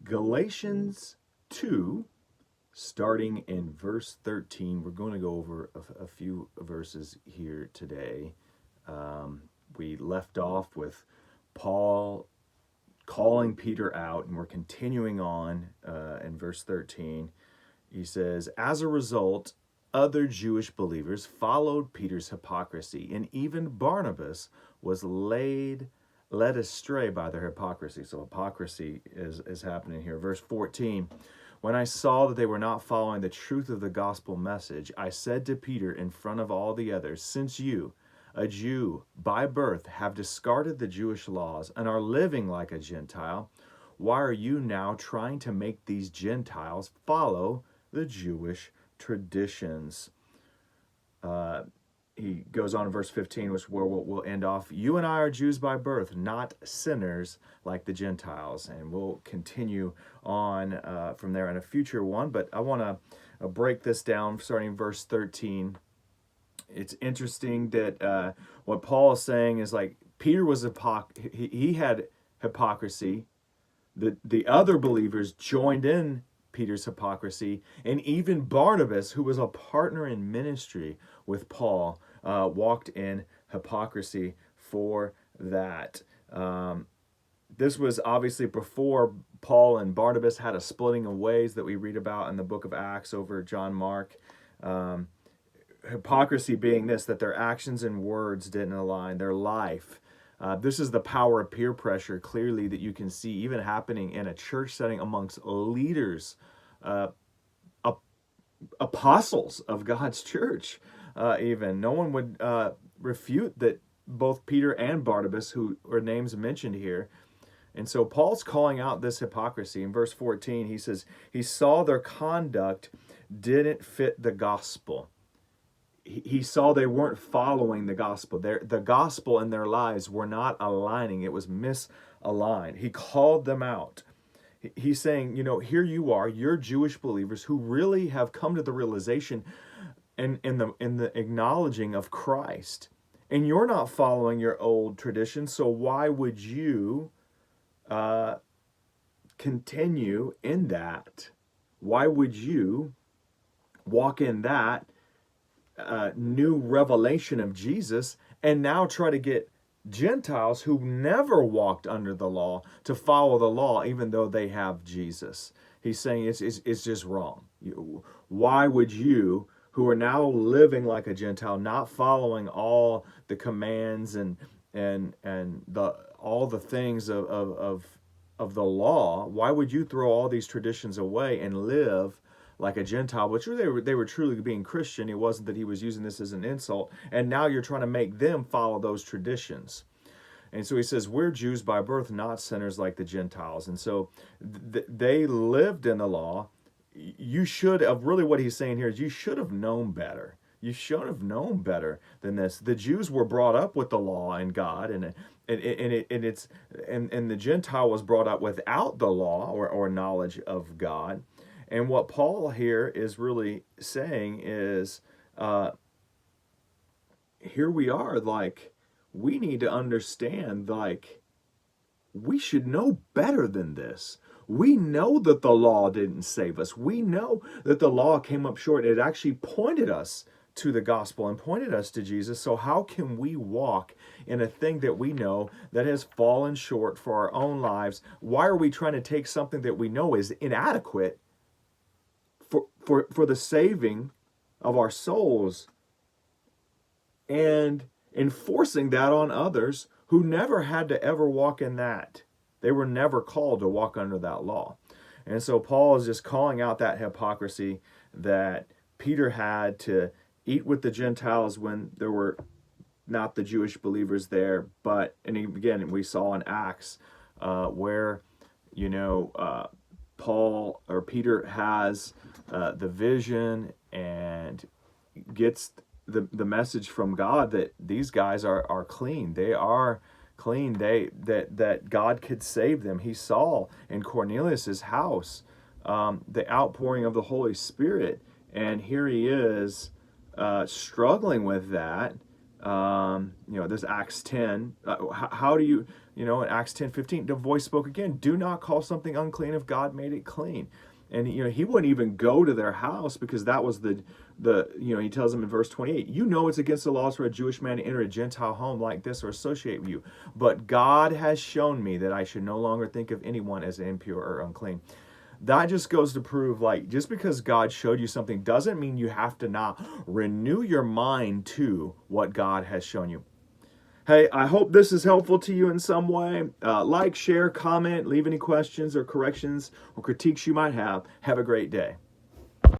Galatians 2, starting in verse 13. We're going to go over a few verses here today. We left off with Paul calling Peter out, and we're continuing on in verse 13. He says, as a result, other Jewish believers followed Peter's hypocrisy, and even Barnabas was led astray by their hypocrisy. So hypocrisy is happening here. Verse 14, when I saw that they were not following the truth of the gospel message, I said to Peter in front of all the others, since you, a Jew by birth, have discarded the Jewish laws and are living like a Gentile, why are you now trying to make these Gentiles follow the Jewish traditions? He goes on in verse 15, which where we'll end off. You and I are Jews by birth, not sinners like the Gentiles. And we'll continue on from there in a future one. But I want to break this down starting verse 13. It's interesting that what Paul is saying is like Peter was he had hypocrisy. The other believers joined in Peter's hypocrisy, and even Barnabas, who was a partner in ministry with Paul, walked in hypocrisy for that. This was obviously before Paul and Barnabas had a splitting of ways that we read about in the book of Acts over John Mark. Hypocrisy being this, that their actions and words didn't align, their life. This is the power of peer pressure, clearly, that you can see even happening in a church setting amongst leaders, apostles of God's church. Even no one would refute that both Peter and Barnabas, who are names mentioned here. And so Paul's calling out this hypocrisy. In verse 14, he says, he saw their conduct didn't fit the gospel. He saw they weren't following the gospel. The gospel in their lives were not aligning. It was misaligned. He called them out. He's saying, here you are, you're Jewish believers who really have come to the realization and in the acknowledging of Christ. And you're not following your old tradition, so why would you continue in that? Why would you walk in that new revelation of Jesus and now try to get Gentiles who never walked under the law to follow the law even though they have Jesus? He's saying it's just wrong. Why would you, who are now living like a Gentile, not following all the commands and all the things of the law, why would you throw all these traditions away and live like a Gentile, which they were truly being Christian? It wasn't that he was using this as an insult. And now you're trying to make them follow those traditions. And so he says, we're Jews by birth, not sinners like the Gentiles. And so they lived in the law. You should have, really what he's saying here is you should have known better. You should have known better than this. The Jews were brought up with the law and God, and the Gentile was brought up without the law or knowledge of God. And what Paul here is really saying is, here we are, like, we need to understand, like, we should know better than this. We know that the law didn't save us. We know that the law came up short. It actually pointed us to the gospel and pointed us to Jesus. So how can we walk in a thing that we know that has fallen short for our own lives? Why are we trying to take something that we know is inadequate for the saving of our souls and enforcing that on others who never had to ever walk in that? They were never called to walk under that law. And so Paul is just calling out that hypocrisy that Peter had to eat with the Gentiles when there were not the Jewish believers there. But, and again, we saw in Acts where, Paul or Peter has the vision and gets the message from God that these guys are clean. They are clean. That God could save them. He saw in Cornelius's house the outpouring of the Holy Spirit, and here he is struggling with that. This Acts 10. How do you In Acts 10:15, the voice spoke again, do not call something unclean if God made it clean. And he wouldn't even go to their house because that was the he tells them in verse 28, it's against the laws for a Jewish man to enter a Gentile home like this or associate with you. But God has shown me that I should no longer think of anyone as impure or unclean. That just goes to prove, just because God showed you something doesn't mean you have to now renew your mind to what God has shown you. Hey, I hope this is helpful to you in some way. Like, share, comment, leave any questions or corrections or critiques you might have. Have a great day.